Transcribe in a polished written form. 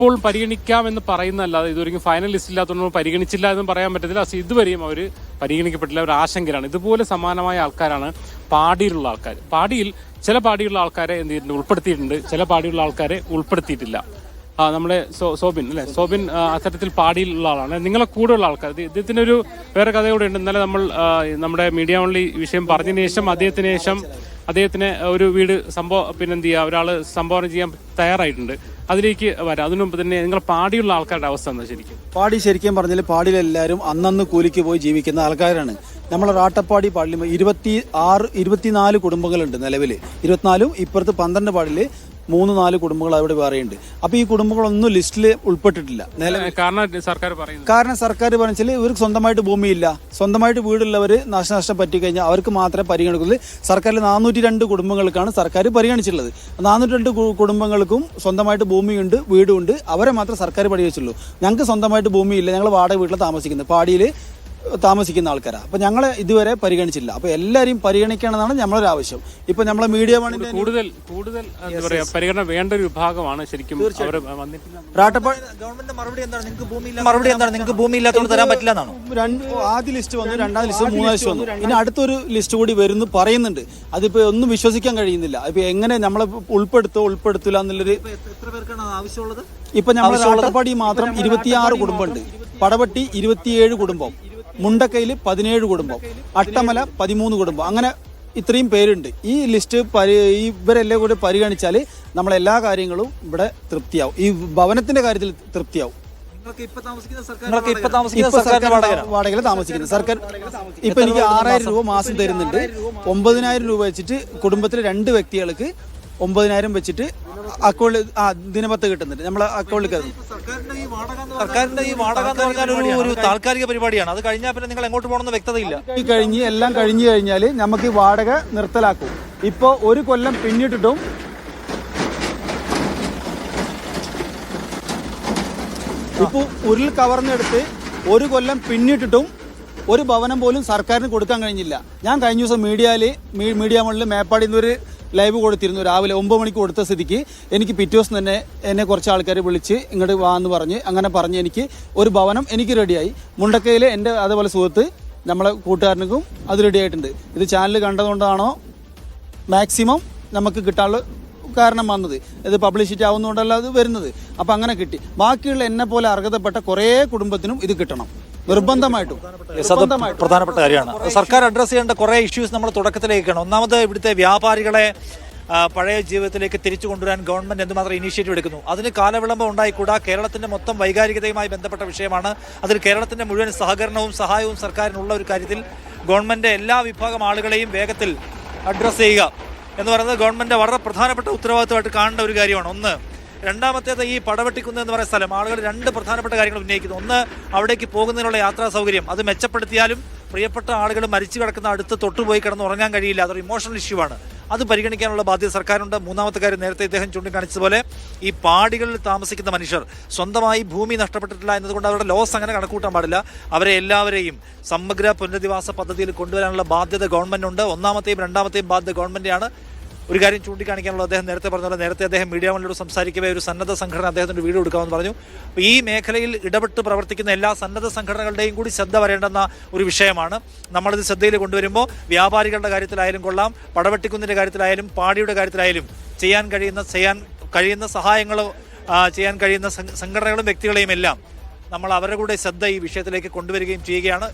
ഇപ്പോൾ പരിഗണിക്കാമെന്ന് പറയുന്നതല്ലാതെ ഇതുവരെയും ഫൈനൽ ലിസ്റ്റ് ഇല്ലാത്തതുകൊണ്ട് പരിഗണിച്ചില്ല എന്നും പറയാൻ പറ്റത്തില്ല. ഇതുവരെയും അവർ പരിഗണിക്കപ്പെട്ടില്ല. ഒരു ആശങ്കയിലാണ്. ഇതുപോലെ സമാനമായ ആൾക്കാരാണ് പാടിയിലുള്ള ആൾക്കാർ. ചില പാടിയുള്ള ആൾക്കാരെ എന്ത് ചെയ്തിട്ടുണ്ട്, ഉൾപ്പെടുത്തിയിട്ടുണ്ട്. ചില പാടിയുള്ള ആൾക്കാരെ ഉൾപ്പെടുത്തിയിട്ടില്ല. നമ്മുടെ സോബിൻ അല്ലെ, സോബിൻ അത്തരത്തിൽ പാടിയിലുള്ള ആളാണ്. നിങ്ങളെ കൂടെയുള്ള ആൾക്കാർ. ഇദ്ദേഹത്തിനൊരു വേറെ കഥ കൂടെ ഉണ്ട്. ഇന്നലെ നമ്മൾ നമ്മുടെ മീഡിയ ഓൺലി വിഷയം പറഞ്ഞതിന് ശേഷം അദ്ദേഹത്തിന് ഒരു വീട് പിന്നെന്ത് ചെയ്യുക, ഒരാൾ സംഭാവന ചെയ്യാൻ തയ്യാറായിട്ടുണ്ട്. അതിലേക്ക് വരാം. അതിനു മുമ്പ് തന്നെ നിങ്ങൾ പാടിയുള്ള ആൾക്കാരുടെ അവസ്ഥ എന്താ? ശരിക്കും പറഞ്ഞാൽ പാടിയിലെല്ലാവരും അന്നന്ന് കൂലിക്ക് പോയി ജീവിക്കുന്ന ആൾക്കാരാണ്. നമ്മളെ റാട്ടപ്പാടി പാടിൽ 24 കുടുംബങ്ങളുണ്ട് നിലവിൽ. 24 ഇപ്പുറത്ത് 12 പാടില് 3-4 കുടുംബങ്ങൾ അവിടെ വേറെയുണ്ട്. അപ്പൊ ഈ കുടുംബങ്ങളൊന്നും ലിസ്റ്റിൽ ഉൾപ്പെട്ടിട്ടില്ല. കാരണം സർക്കാർ പറഞ്ഞാൽ ഇവർക്ക് സ്വന്തമായിട്ട് ഭൂമിയില്ല, സ്വന്തമായിട്ട് വീടുള്ളവർ നാശനഷ്ടം പറ്റിക്കഴിഞ്ഞാൽ അവർക്ക് മാത്രമേ പരിഗണിക്കുള്ളൂ. സർക്കാരിൽ 402 കുടുംബങ്ങൾക്കാണ് സർക്കാർ പരിഗണിച്ചിട്ടുള്ളത്. 402 കുടുംബങ്ങൾക്കും സ്വന്തമായിട്ട് ഭൂമിയുണ്ട്, വീടുണ്ട്. അവരെ മാത്രമേ സർക്കാർ പരിഗണിച്ചുള്ളൂ. ഞങ്ങൾക്ക് സ്വന്തമായിട്ട് ഭൂമിയില്ല, ഞങ്ങൾ വാടക വീട്ടിൽ താമസിക്കുന്നത്, പാടിയിൽ താമസിക്കുന്ന ആൾക്കാരാണ്. അപ്പൊ ഞങ്ങളെ ഇതുവരെ പരിഗണിച്ചില്ല. അപ്പൊ എല്ലാവരെയും പരിഗണിക്കണമെന്നാണ് നമ്മളൊരു ആവശ്യം. ഇപ്പൊ നമ്മളെ മീഡിയ കൂടുതൽ എന്താ പറയാ പരിഗണന വേണ്ട ഒരു വിഭാഗമാണ് ശരിക്കും. ഗവൺമെന്റ് മറുപടി എന്താണ്? നിങ്ങൾക്ക് ഭൂമിയില്ലാത്തതുകൊണ്ട് തരാൻ പറ്റില്ല എന്നാണോ? ആദ്യ ലിസ്റ്റ് വന്നു, രണ്ടാം ലിസ്റ്റ്, മൂന്നാം ലിസ്റ്റ് വന്നു. ഇനി അടുത്തൊരു ലിസ്റ്റ് കൂടി വരുന്നു പറയുന്നുണ്ട്. അതിപ്പോ ഒന്നും വിശ്വസിക്കാൻ കഴിയുന്നില്ല. ഇപ്പൊ എങ്ങനെ നമ്മളെ ഉൾപ്പെടുത്തില്ല എന്നുള്ളൊരു. എത്ര പേർക്കാണ് ആവശ്യമുള്ളത്? ഇപ്പൊ നമ്മളെ റാട്ടപ്പാടി മാത്രം 26 കുടുംബമുണ്ട്, പടവട്ടി 27 കുടുംബം, മുണ്ടക്കയിൽ 17 കുടുംബം, അട്ടമല 13 കുടുംബം. അങ്ങനെ ഇത്രയും പേരുണ്ട്. ഈ ലിസ്റ്റ് ഇവരെല്ലാം കൂടി പരിഗണിച്ചാൽ നമ്മളെല്ലാ കാര്യങ്ങളും ഇവിടെ തൃപ്തിയാവും. ഈ ഭവനത്തിന്റെ കാര്യത്തിൽ തൃപ്തിയാവും. വാടകയിൽ താമസിക്കുന്നത് സർക്കാർ ഇപ്പൊ എനിക്ക് 6000 രൂപ മാസം തരുന്നുണ്ട്. 9000 രൂപ വെച്ചിട്ട് കുടുംബത്തിലെ 2 വ്യക്തികൾക്ക് 9000 വെച്ചിട്ട് അക്കൗണ്ടിൽ ദിനപത്ത് കിട്ടുന്നുണ്ട്. നമ്മളെ അക്കൗണ്ടിൽ സർക്കാരിന്റെ ഈ വാടക എന്ന് പറഞ്ഞാൽ ഒരു താൽക്കാലിക പരിപാടിയാണ്. അത് കഴിഞ്ഞാൽ പിന്നെ നിങ്ങൾ എങ്ങോട്ട് പോകണമെന്ന് വ്യക്തതയില്ല. എല്ലാം കഴിഞ്ഞു കഴിഞ്ഞാൽ നമുക്ക് ഈ വാടക നിർത്തലാക്കും. ഇപ്പൊ 1 കൊല്ലം പിന്നിട്ടിട്ടും ഇപ്പൊ ഉരുൾ കവർന്നെടുത്ത് 1 കൊല്ലം പിന്നിട്ടിട്ടും ഒരു ഭവനം പോലും സർക്കാരിന് കൊടുക്കാൻ കഴിഞ്ഞില്ല. ഞാൻ കഴിഞ്ഞ ദിവസം മീഡിയ മുകളിൽ മേപ്പാടിയിൽ നിന്നൊരു ലൈവ് കൊടുത്തിരുന്നു. രാവിലെ 9 മണിക്ക് കൊടുത്ത സ്ഥിതിക്ക് എനിക്ക് പിറ്റേ ദിവസം തന്നെ എന്നെ കുറച്ച് ആൾക്കാർ വിളിച്ച് ഇങ്ങോട്ട് വാന്ന് പറഞ്ഞ് എനിക്ക് ഒരു ഭവനം എനിക്ക് റെഡിയായി. മുണ്ടക്കയിലെ എൻ്റെ അതേപോലെ സുഹൃത്ത് നമ്മളെ കൂട്ടുകാരനും അത് റെഡി ആയിട്ടുണ്ട്. ഇത് ചാനൽ കണ്ടതുകൊണ്ടാണോ മാക്സിമം നമുക്ക് കിട്ടാനുള്ള കാരണം വന്നത്. ഇത് പബ്ലിസിറ്റി ആവുന്നതുകൊണ്ടല്ല അത് വരുന്നത്. അപ്പം അങ്ങനെ കിട്ടി. ബാക്കിയുള്ള എന്നെ പോലെ അർഹതപ്പെട്ട കുറേ കുടുംബത്തിനും ഇത് കിട്ടണം നിർബന്ധമായിട്ടും. പ്രധാനപ്പെട്ട കാര്യമാണ്. സർക്കാർ അഡ്രസ് ചെയ്യേണ്ട കുറെ ഇഷ്യൂസ് നമ്മൾ തുടക്കത്തിലേക്കാണ്. ഒന്നാമത് ഇവിടുത്തെ വ്യാപാരികളെ പഴയ ജീവിതത്തിലേക്ക് തിരിച്ചു കൊണ്ടുവരാൻ ഗവൺമെന്റ് എന്തുമാത്രം ഇനീഷ്യേറ്റീവ് എടുക്കുന്നു. അതിന് കാലവിളംബം ഉണ്ടായിക്കൂടാ. കേരളത്തിന്റെ മൊത്തം വൈകാരികതയുമായി ബന്ധപ്പെട്ട വിഷയമാണ്. അതിൽ കേരളത്തിന്റെ മുഴുവൻ സഹകരണവും സഹായവും സർക്കാരിനുള്ള ഒരു കാര്യത്തിൽ ഗവൺമെന്റ് എല്ലാ വിഭാഗം ആളുകളെയും വേഗത്തിൽ അഡ്രസ് ചെയ്യുക എന്ന് പറയുന്നത് ഗവൺമെന്റ് വളരെ പ്രധാനപ്പെട്ട ഉത്തരവാദിത്തമായിട്ട് കാണേണ്ട ഒരു കാര്യമാണ്. ഒന്ന്. രണ്ടാമത്തേത്, ഈ പടവട്ടിക്കുന്ന് എന്ന് പറയുന്ന സ്ഥലം ആളുകൾ 2 പ്രധാനപ്പെട്ട കാര്യങ്ങൾ ഉന്നയിക്കുന്നു. ഒന്ന്, അവിടേക്ക് പോകുന്നതിനുള്ള യാത്രാ സൗകര്യം അത് മെച്ചപ്പെടുത്തിയാലും പ്രിയപ്പെട്ട ആളുകൾ മരിച്ചു കിടക്കുന്ന അടുത്ത് തൊട്ടുപോയി കിടന്ന് ഉറങ്ങാൻ കഴിയില്ല. അതൊരു ഇമോഷണൽ ഇഷ്യൂ ആണ്. അത് പരിഗണിക്കാനുള്ള ബാധ്യത സർക്കാരുണ്ട്. മൂന്നാമത്തെ കാര്യം, നേരത്തെ ഇദ്ദേഹം ചൂണ്ടിക്കാണിച്ചതുപോലെ ഈ പാടികളിൽ താമസിക്കുന്ന മനുഷ്യർ സ്വന്തമായി ഭൂമി നഷ്ടപ്പെട്ടിട്ടില്ല എന്നതുകൊണ്ട് അവരുടെ ലോസ് അങ്ങനെ കണക്കൂട്ടാൻ പാടില്ല. അവരെ എല്ലാവരെയും സമഗ്ര പുനരധിവാസ പദ്ധതിയിൽ കൊണ്ടുവരാനുള്ള ബാധ്യത ഗവൺമെന്റുണ്ട്. ഒന്നാമത്തെയും രണ്ടാമത്തെയും ബാധ്യത ഗവൺമെന്റിനാണ്. ഒരു കാര്യം ചൂണ്ടിക്കാണിക്കാനുള്ളത്, അദ്ദേഹം നേരത്തെ പറഞ്ഞ പോലെ നേരത്തെ അദ്ദേഹം മീഡിയ വണ്ണിലൂടെ സംസാരിക്കവേ ഒരു സന്നദ്ധ സംഘടന അദ്ദേഹത്തിന്റെ വീട് കൊടുക്കാമെന്ന് പറഞ്ഞു. ഈ മേഖലയിൽ ഇടപെട്ട് പ്രവർത്തിക്കുന്ന എല്ലാ സന്നദ്ധ സംഘടനകളുടെയും കൂടി ശ്രദ്ധ വരേണ്ടുന്ന ഒരു വിഷയമാണ്. നമ്മളിത് ശ്രദ്ധയിൽ കൊണ്ടുവരുമ്പോൾ വ്യാപാരികളുടെ കാര്യത്തിലായാലും കൊള്ളാം, പടവട്ടിക്കുന്നിന്റെ കാര്യത്തിലായാലും പാടിയുടെ കാര്യത്തിലായാലും ചെയ്യാൻ കഴിയുന്ന സഹായങ്ങൾ ചെയ്യാൻ കഴിയുന്ന സംഘടനകളും വ്യക്തികളെയും എല്ലാം നമ്മൾ അവരുടെ കൂടെ ശ്രദ്ധ ഈ വിഷയത്തിലേക്ക് കൊണ്ടുവരികയും ചെയ്യുകയാണ്.